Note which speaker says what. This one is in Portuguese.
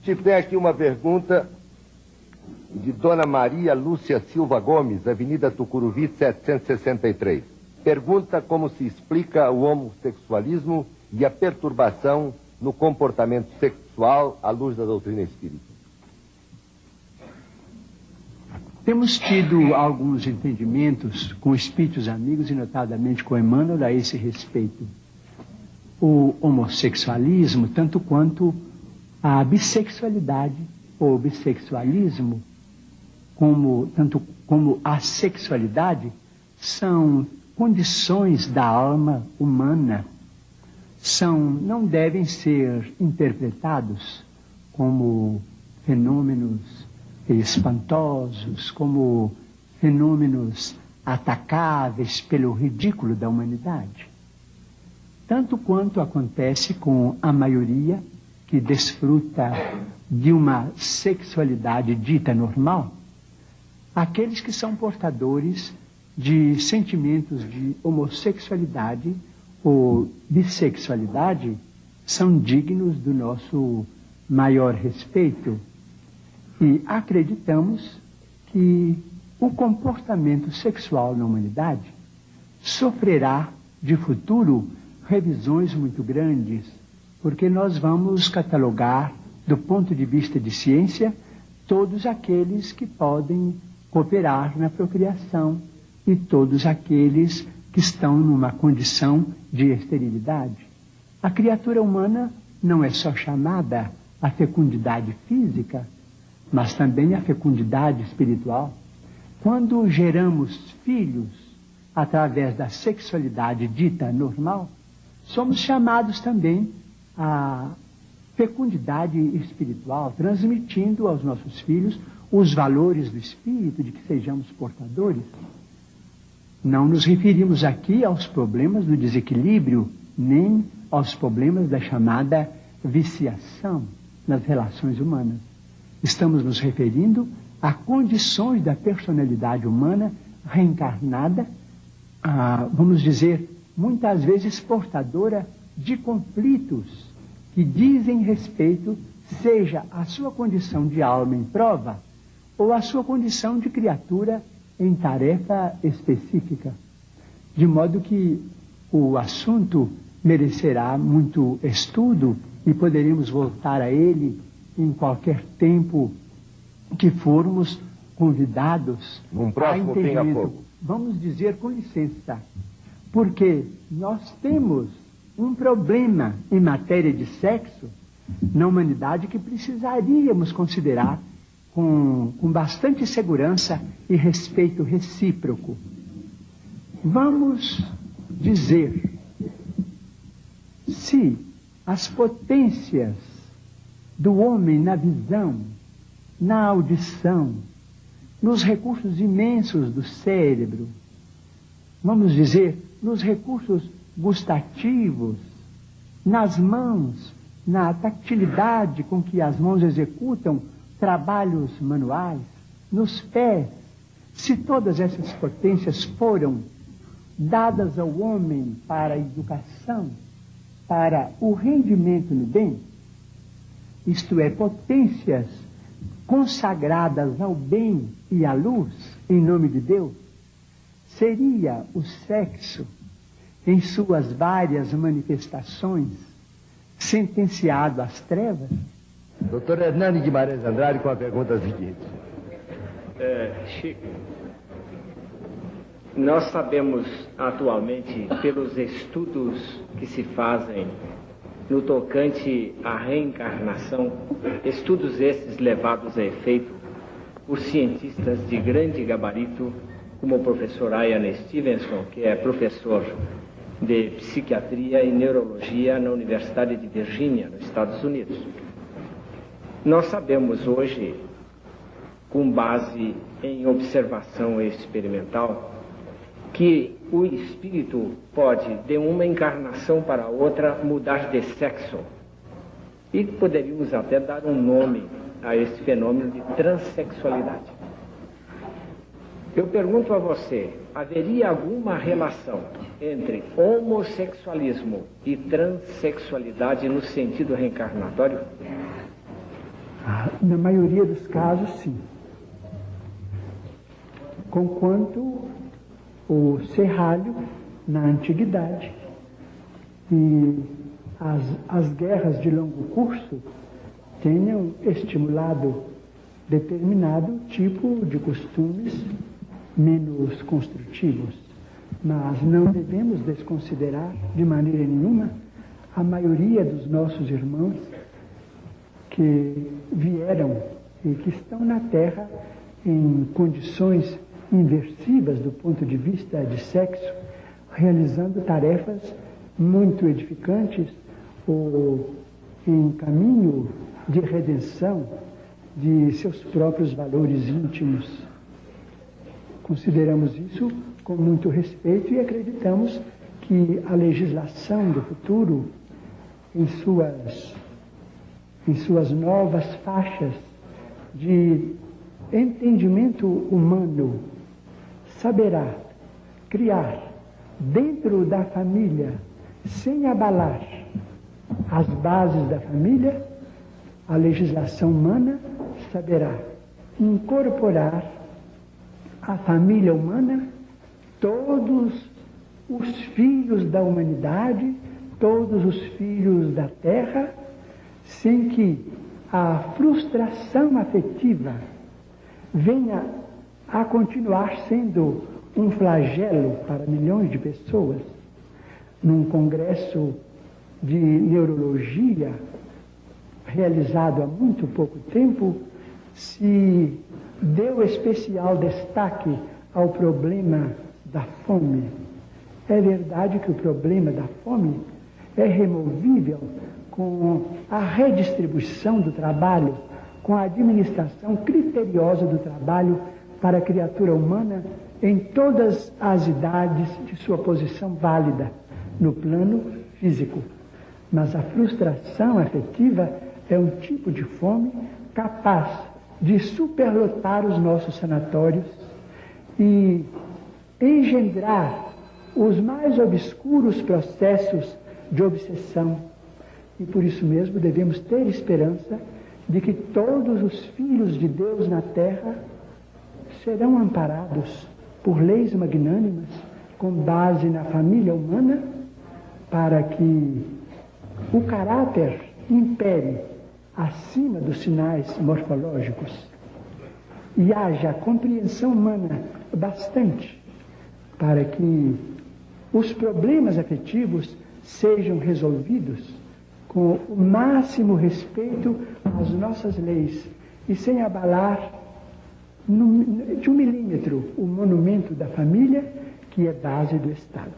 Speaker 1: Chico, tem aqui uma pergunta de Dona Maria Lúcia Silva Gomes, Avenida Tucuruvi, 763. Pergunta como se explica o homossexualismo e a perturbação no comportamento sexual à luz da doutrina espírita.
Speaker 2: Temos tido alguns entendimentos com espíritos amigos e notadamente com Emmanuel a esse respeito. O homossexualismo, tanto quanto a bissexualidade ou bissexualismo, tanto como a sexualidade, são condições da alma humana, não devem ser interpretados como fenômenos espantosos, como fenômenos atacáveis pelo ridículo da humanidade. Tanto quanto acontece com a maioria que desfruta de uma sexualidade dita normal, aqueles que são portadores de sentimentos de homossexualidade ou bissexualidade são dignos do nosso maior respeito. E acreditamos que o comportamento sexual na humanidade sofrerá de futuro revisões muito grandes, porque nós vamos catalogar, do ponto de vista de ciência, todos aqueles que podem cooperar na procriação e todos aqueles que estão numa condição de esterilidade. A criatura humana não é só chamada à fecundidade física, mas também à fecundidade espiritual. Quando geramos filhos através da sexualidade dita normal, somos chamados também à fecundidade espiritual, transmitindo aos nossos filhos os valores do espírito de que sejamos portadores. Não nos referimos aqui aos problemas do desequilíbrio, nem aos problemas da chamada viciação nas relações humanas. Estamos nos referindo a condições da personalidade humana reencarnada, vamos dizer, muitas vezes portadora de conflitos que dizem respeito, seja a sua condição de alma em prova, ou a sua condição de criatura em tarefa específica. De modo que o assunto merecerá muito estudo e poderemos voltar a ele em qualquer tempo que formos convidados a entendimento. Vamos dizer com licença, porque nós temos um problema em matéria de sexo na humanidade que precisaríamos considerar com bastante segurança e respeito recíproco. Vamos dizer, se as potências do homem na visão, na audição, nos recursos imensos do cérebro, vamos dizer, nos recursos gustativos, nas mãos, na tactilidade com que as mãos executam trabalhos manuais, nos pés, se todas essas potências foram dadas ao homem para a educação, para o rendimento no bem, isto é, potências consagradas ao bem e à luz, em nome de Deus, seria o sexo, em suas várias manifestações, sentenciado às trevas?
Speaker 1: Doutor Hernani Guimarães Andrade com a pergunta seguinte.
Speaker 3: Chico, nós sabemos atualmente, pelos estudos que se fazem no tocante à reencarnação, estudos esses levados a efeito por cientistas de grande gabarito, como o professor Ian Stevenson, que é professor de psiquiatria e neurologia na Universidade de Virgínia, nos Estados Unidos. Nós sabemos hoje, com base em observação experimental, que o espírito pode, de uma encarnação para outra, mudar de sexo. E poderíamos até dar um nome a esse fenômeno de transexualidade. Eu pergunto a você, haveria alguma relação entre homossexualismo e transexualidade no sentido reencarnatório?
Speaker 2: Na maioria dos casos, sim. Conquanto o serralho, na antiguidade, e as guerras de longo curso tenham estimulado determinado tipo de costumes menos construtivos. Mas não devemos desconsiderar de maneira nenhuma a maioria dos nossos irmãos que vieram e que estão na Terra em condições inversivas do ponto de vista de sexo, realizando tarefas muito edificantes ou em caminho de redenção de seus próprios valores íntimos. Consideramos isso com muito respeito e acreditamos que a legislação do futuro, em suas novas faixas de entendimento humano, saberá criar dentro da família, sem abalar as bases da família, a legislação humana saberá incorporar à família humana todos os filhos da humanidade, todos os filhos da terra, sem que a frustração afetiva venha a continuar sendo um flagelo para milhões de pessoas. Num congresso de neurologia realizado há muito pouco tempo, se deu especial destaque ao problema da fome. É verdade que o problema da fome é removível com a redistribuição do trabalho, com a administração criteriosa do trabalho para a criatura humana em todas as idades de sua posição válida no plano físico. Mas a frustração afetiva é um tipo de fome capaz de superlotar os nossos sanatórios e engendrar os mais obscuros processos de obsessão. E por isso mesmo devemos ter esperança de que todos os filhos de Deus na terra serão amparados por leis magnânimas com base na família humana, para que o caráter impere acima dos sinais morfológicos e haja compreensão humana bastante para que os problemas afetivos sejam resolvidos com o máximo respeito às nossas leis e sem abalar de 1 milímetro o monumento da família, que é base do Estado.